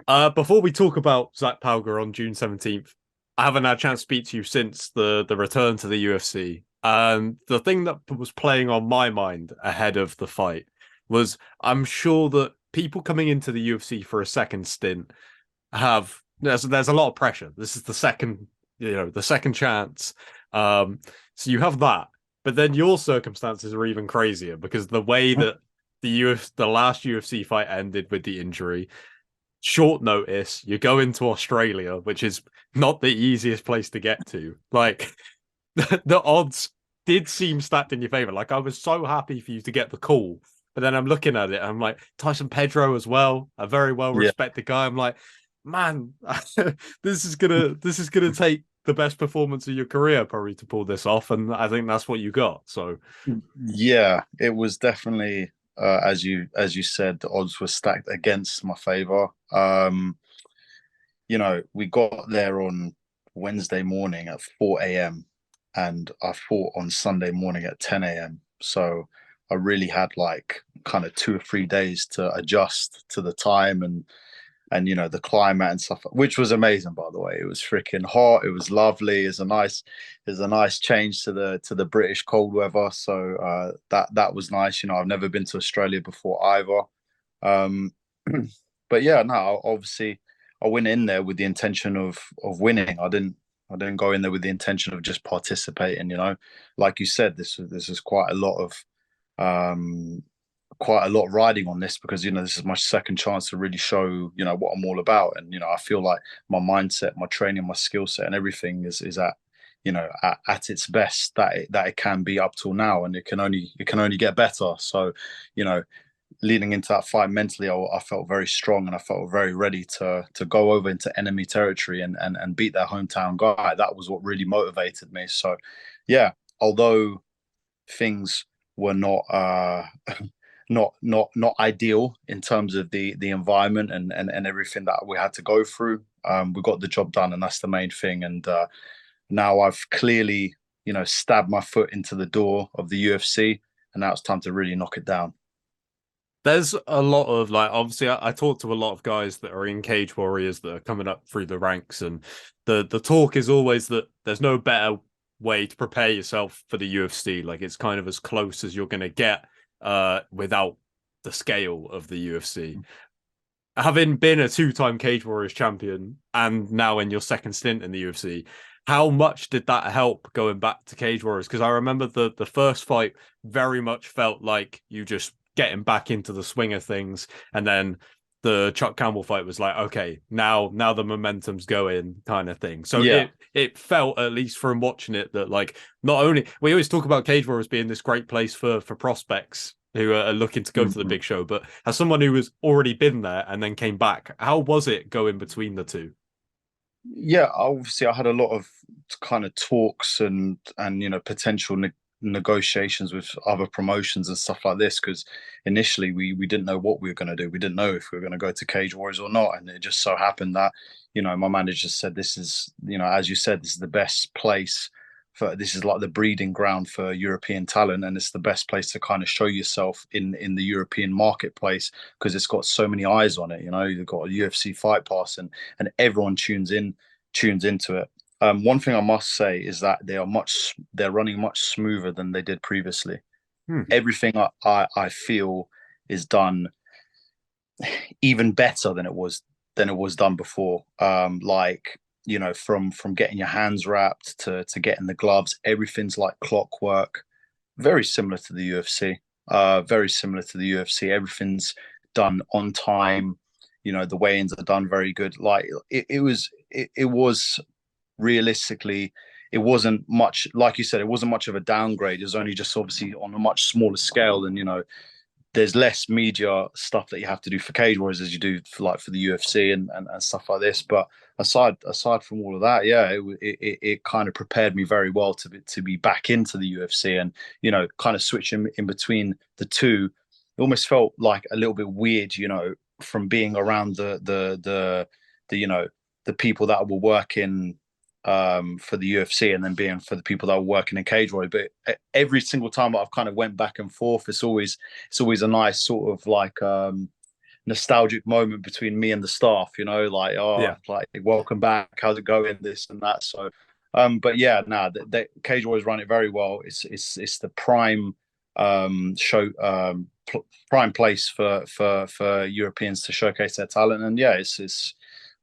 Before we talk about Zac Pauga on June 17th, I haven't had a chance to speak to you since the return to the UFC. The thing that was playing on my mind ahead of the fight was I'm sure that people coming into the UFC for a second stint have there's a lot of pressure. This is the second, the second chance. Um, so you have that, but then your circumstances are even crazier because the way that the last UFC fight ended with the injury, short notice, you go into Australia, which is not the easiest place to get to. Like the odds did seem stacked in your favor. Like I was so happy for you to get the call, but then I'm looking at it, I'm like Tyson Pedro as well, a very well Yeah, respected guy. I'm like, man, this is gonna take the best performance of your career probably to pull this off, and I think that's what you got. So yeah, it was definitely as you said, the odds were stacked against my favor. We got there on Wednesday morning at 4 a.m. and I fought on Sunday morning at 10 a.m. So I really had like kind of 2 or 3 days to adjust to the time and the climate and stuff, which was amazing, by the way. It was freaking hot, it was lovely. It's a nice change to the British cold weather. So that was nice. I've never been to Australia before either. um but yeah, no, obviously I went in there with the intention of winning. I didn't go in there with the intention of just participating. Like you said, this is um quite a lot riding on this because this is my second chance to really show what I'm all about. And I feel like my mindset, my training, my skill set and everything is at its best that it can be up till now, and it can only get better. So you know leading into that fight mentally, I felt very strong and I felt very ready to go over into enemy territory and beat their hometown guy. That was what really motivated me. So yeah, although things were not not ideal in terms of the environment and everything that we had to go through. We got the job done, and that's the main thing. And now I've clearly, stabbed my foot into the door of the UFC, and now it's time to really knock it down. there's a lot of like obviously I talk to a lot of guys that are in Cage Warriors that are coming up through the ranks, and the talk is always that there's no better way to prepare yourself for the UFC. Like it's kind of as close as you're gonna get without the scale of the UFC. Having been a two-time Cage Warriors champion and now in your second stint in the UFC, how much did that help going back to Cage Warriors? Because I remember the first fight very much felt like you just getting back into the swing of things, and then the Chuck Campbell fight was like, okay, now the momentum's going kind of thing. So Yeah. it felt, at least from watching it, that like not only we always talk about Cage Warriors being this great place for prospects who are looking to go to the Mhm. big show, but as someone who has already been there and then came back, how was it going between the two? Yeah, obviously I had a lot of kind of talks and potential negotiations with other promotions and stuff like this because initially we didn't know what we were going to do. We didn't know if we were going to go to Cage Warriors or not, and it just so happened that my manager said this is as you said, this is the best place for, this is like the breeding ground for European talent, and it's the best place to kind of show yourself in the European marketplace because it's got so many eyes on it. You've got a UFC Fight Pass, and everyone tunes into it. One thing I must say is that they're running much smoother than they did previously. Hmm. Everything I feel is done even better than it was done before. Like from getting your hands wrapped to getting the gloves, everything's like clockwork. Very similar to the UFC. Very similar to the UFC. Everything's done on time. The weigh-ins are done very good. Like it was realistically, it wasn't much, like you said, it wasn't much of a downgrade. It was only just obviously on a much smaller scale. And there's less media stuff that you have to do for Cage Warriors as you do for the UFC and stuff like this. But aside from all of that, yeah, it kind of prepared me very well to be back into the UFC, and kind of switching in between the two. It almost felt like a little bit weird, from being around the the people that were working for the UFC, and then being for the people that were working in Cage Warriors. But every single time I've kind of went back and forth, it's always a nice sort of like nostalgic moment between me and the staff, like, oh, Yeah. like, welcome back, how's it going, this and that. So but yeah, nah, Cage Warriors run it very well. It's the prime show prime place for Europeans to showcase their talent. And yeah, it's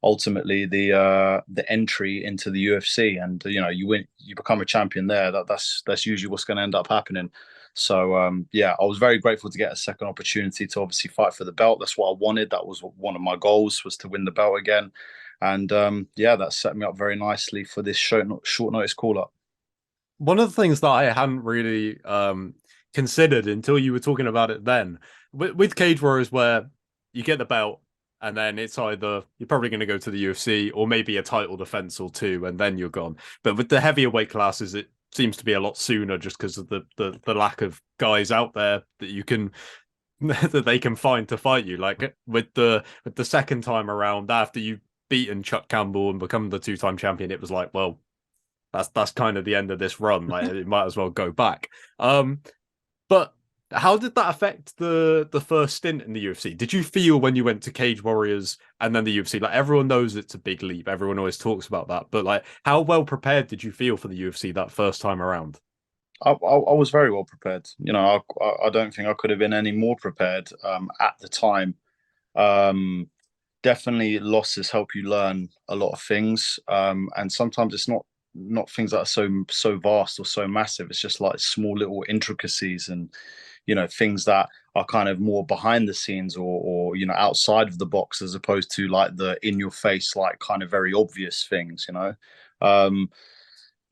ultimately the entry into the UFC. And you win, you become a champion there. That's usually what's going to end up happening. So yeah, I was very grateful to get a second opportunity to obviously fight for the belt. That's what I wanted. That was one of my goals, was to win the belt again. And yeah, that set me up very nicely for this short notice call up. One of the things that I hadn't really considered until you were talking about it then, with Cage Warriors, where you get the belt and then it's either you're probably going to go to the UFC or maybe a title defense or two, and then you're gone. But with the heavier weight classes, it seems to be a lot sooner just because of the lack of guys out there that you can that they can find to fight you. Like with the second time around after you've beaten Chuck Campbell and become the two-time champion, it was like, well, that's kind of the end of this run. Like it might as well go back. But how did that affect the first stint in the UFC? Did you feel when you went to Cage Warriors and then the UFC, like everyone knows it's a big leap, everyone always talks about that, but like how well prepared did you feel for the UFC that first time around? I was very well prepared. I don't think I could have been any more prepared at the time. Um, Definitely losses help you learn a lot of things, and sometimes it's not things that are so vast or so massive. It's just like small little intricacies and things that are kind of more behind the scenes, or outside of the box, as opposed to like the in your face, like kind of very obvious things. um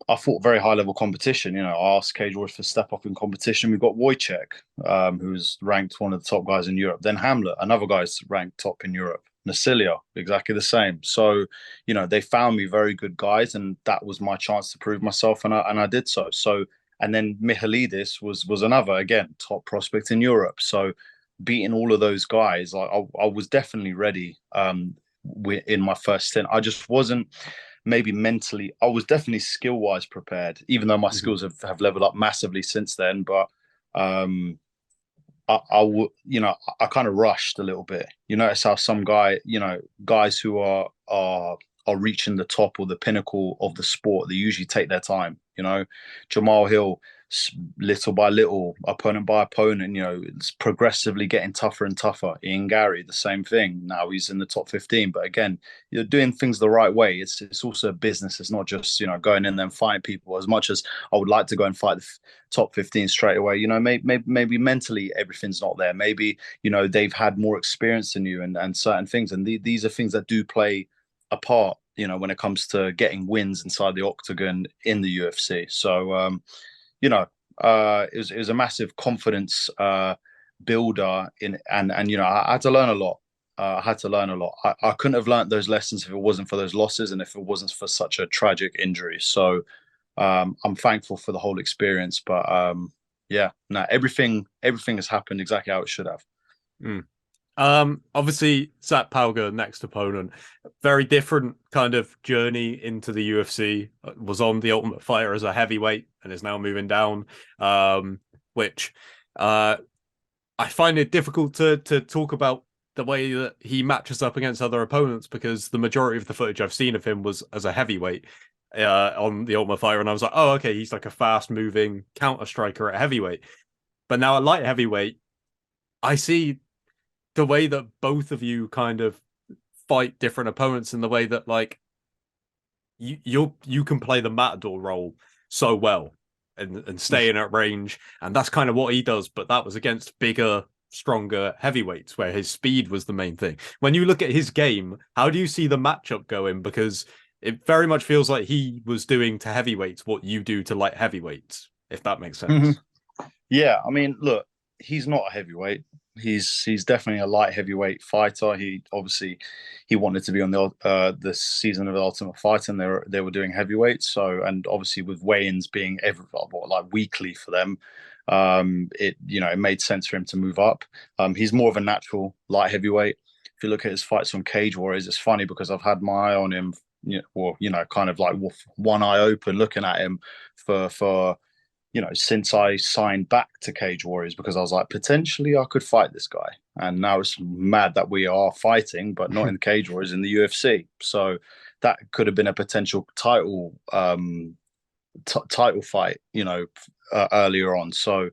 I fought very high level competition. I asked Cage Warriors for step up in competition. We've got Wojciech, who's ranked one of the top guys in Europe. Then Hamlet, another guy's ranked top in Europe. Nasilia, exactly the same. So, they found me very good guys, and that was my chance to prove myself, and I did so. So, and then Mihalidis was another, again, top prospect in Europe. So, beating all of those guys, I was definitely ready. In my first stint, I just wasn't, maybe mentally. I was definitely skill wise prepared, even though my Mhm. skills have leveled up massively since then. But um, I kind of rushed a little bit. You notice how some guys who are reaching the top or the pinnacle of the sport, they usually take their time. Jamal Hill, little by little, opponent by opponent, it's progressively getting tougher and tougher. Ian Gary, the same thing. Now he's in the top 15, but again, you're doing things the right way. It's also a business. It's not just going in there and fighting people. As much as I would like to go and fight the top 15 straight away, maybe mentally everything's not there. Maybe they've had more experience than you, and certain things, and these are things that do play a part, when it comes to getting wins inside the octagon in the UFC. So you know it was a massive confidence builder in, and I had to learn a lot. I had to learn a lot. I couldn't have learned those lessons if it wasn't for those losses and if it wasn't for such a tragic injury. So I'm thankful for the whole experience. But yeah, no, everything has happened exactly how it should have. Mm. Obviously, Zac Pauga, next opponent, very different kind of journey into the UFC. Was on the Ultimate Fighter as a heavyweight and is now moving down. Which I find it difficult to talk about the way that he matches up against other opponents because the majority of the footage I've seen of him was as a heavyweight on the Ultimate Fighter, and I was like, oh, okay, he's like a fast moving counter striker at heavyweight. But now at light heavyweight, I see the way that both of you kind of fight different opponents in the way that like you can play the matador role so well and staying at range, and that's kind of what he does. But that was against bigger, stronger heavyweights where his speed was the main thing. When you look at his game, how do you see the matchup going? Because it very much feels like he was doing to heavyweights what you do to light heavyweights, if that makes sense. Yeah, I mean, look, he's not a heavyweight. He's definitely a light heavyweight fighter. He wanted to be on the season of the Ultimate Fighter, and they were doing heavyweight. So, and obviously with weigh-ins being like weekly for them, it made sense for him to move up. He's more of a natural light heavyweight. If you look at his fights on Cage Warriors, it's funny because I've had my eye on him, kind of like with one eye open, looking at him for since I signed back to Cage Warriors, because I was like, potentially I could fight this guy. And now it's mad that we are fighting, but not in the Cage Warriors, in the UFC. So that could have been a potential title fight, earlier on. So,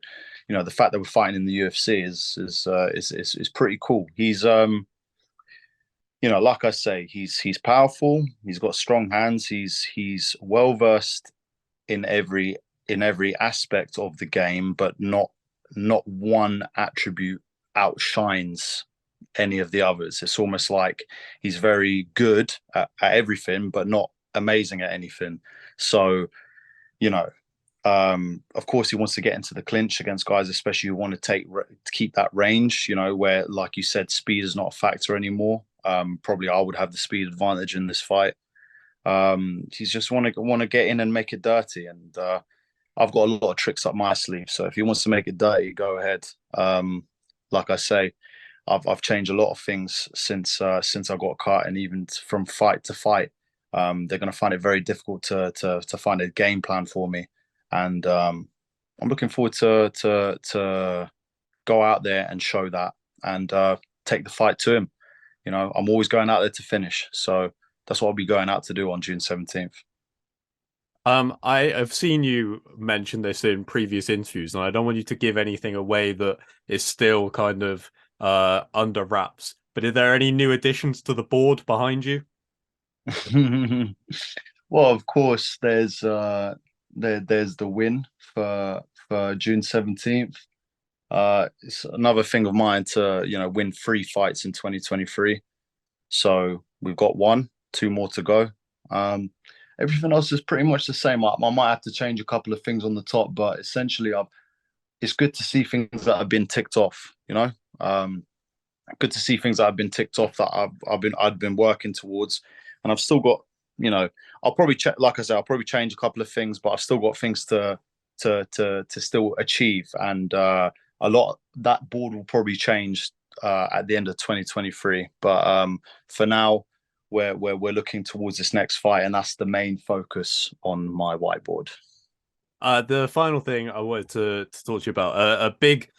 the fact that we're fighting in the UFC is pretty cool. He's like I say, he's powerful. He's got strong hands. He's well versed in every aspect of the game, but not one attribute outshines any of the others. It's almost like he's very good at everything, but not amazing at anything. So, you know, of course, he wants to get into the clinch against guys, especially who want to keep that range. Where, like you said, speed is not a factor anymore. Probably I would have the speed advantage in this fight. He's just want to get in and make it dirty, and I've got a lot of tricks up my sleeve. So if he wants to make it dirty, go ahead. Like I say, I've changed a lot of things since I got cut, and even from fight to fight, they're going to find it very difficult to find a game plan for me, and I'm looking forward to go out there and show that, and take the fight to him. I'm always going out there to finish, so that's what I'll be going out to do on June 17th. I have seen you mention this in previous interviews, and I don't want you to give anything away that is still kind of under wraps. But are there any new additions to the board behind you? Well, of course, there's the win for June 17th. It's another thing of mine to win 3 fights in 2023. So we've got one, two more to go. Everything else is pretty much the same. I might have to change a couple of things on the top, but essentially, it's good to see things that have been ticked off. Good to see things that have been ticked off that I'd been working towards, and I've still got. I'll probably check. Like I said, I'll probably change a couple of things, but I've still got things to still achieve, and a lot that board will probably change at the end of 2023. But for now, we're looking towards this next fight, and that's the main focus on my whiteboard. The final thing I wanted to talk to you about, a big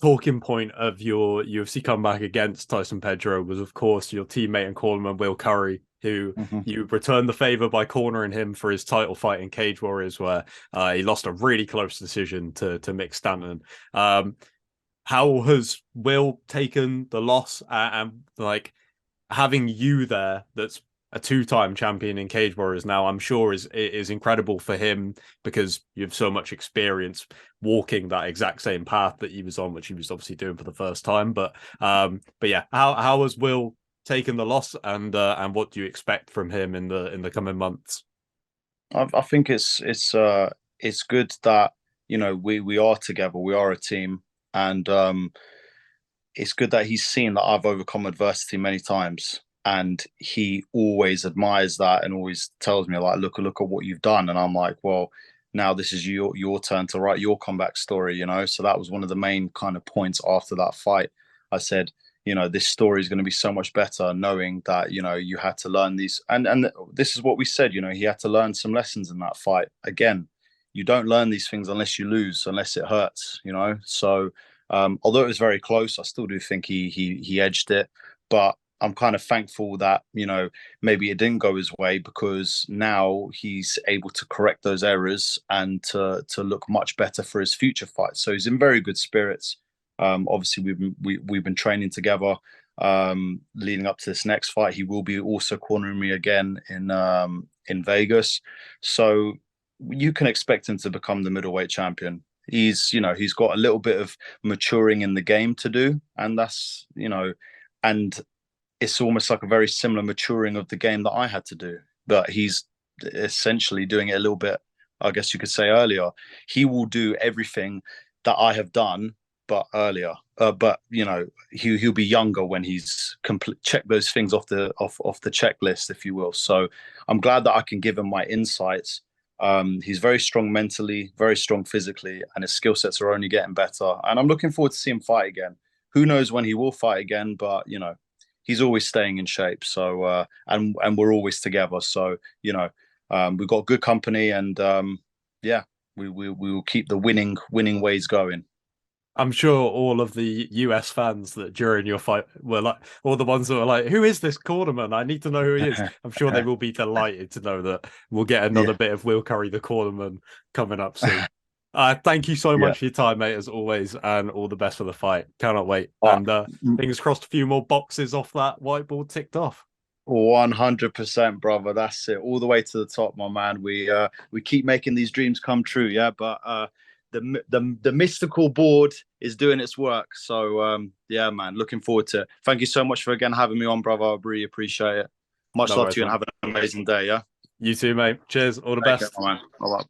talking point of your UFC comeback against Tyson Pedro was, of course, your teammate and cornerman Will Curry, who Mm-hmm. you returned the favor by cornering him for his title fight in Cage Warriors, where he lost a really close decision to Mick Stanton. How has Will taken the loss, and like having you there, that's a two-time champion in Cage Warriors now, I'm sure is incredible for him, because you have so much experience walking that exact same path that he was on, which he was obviously doing for the first time. But yeah, how has Will taken the loss, and what do you expect from him in the coming months? I think it's good that we are together, we are a team, and it's good that he's seen that I've overcome adversity many times, and he always admires that and always tells me like, look at what you've done, and I'm like, well, now this is your turn to write your comeback story. So that was one of the main kind of points after that fight. I said, this story is going to be so much better knowing that you had to learn these, and this is what we said. He had to learn some lessons in that fight. Again, you don't learn these things unless you lose, unless it hurts. So although it was very close, I still do think he edged it. But I'm kind of thankful that maybe it didn't go his way, because now he's able to correct those errors and to look much better for his future fights. So he's in very good spirits. Obviously, we've been training together leading up to this next fight. He will be also cornering me again in Vegas. So you can expect him to become the middleweight champion. He's got a little bit of maturing in the game to do, and and it's almost like a very similar maturing of the game that I had to do. But he's essentially doing it a little bit, I guess you could say, earlier. He will do everything that I have done, but earlier. But he'll be younger when he's checked those things off the checklist, if you will. So I'm glad that I can give him my insights. He's very strong mentally, very strong physically, and his skill sets are only getting better. And I'm looking forward to see him fight again. Who knows when he will fight again, but he's always staying in shape. So and we're always together. So we've got good company, and yeah, we will keep the winning ways going. I'm sure all of the US fans that during your fight were like, all the ones that were like, "Who is this cornerman? I need to know who he is." I'm sure they will be delighted to know that we'll get another Yeah, bit of Will Curry, the cornerman, coming up soon. Thank you so yeah. much for your time, mate, as always, and all the best for the fight. Cannot wait. Uh, And fingers crossed, a few more boxes off that whiteboard ticked off. 100%, brother. That's it. All the way to the top, my man. We keep making these dreams come true, yeah. But the mystical board is doing its work. So yeah, man. Looking forward to it. Thank you so much for again having me on, brother. I really appreciate it. Much No love worries, to you and man. have an amazing day, yeah. You too, mate. Cheers. All the Take care, best. my man. Bye.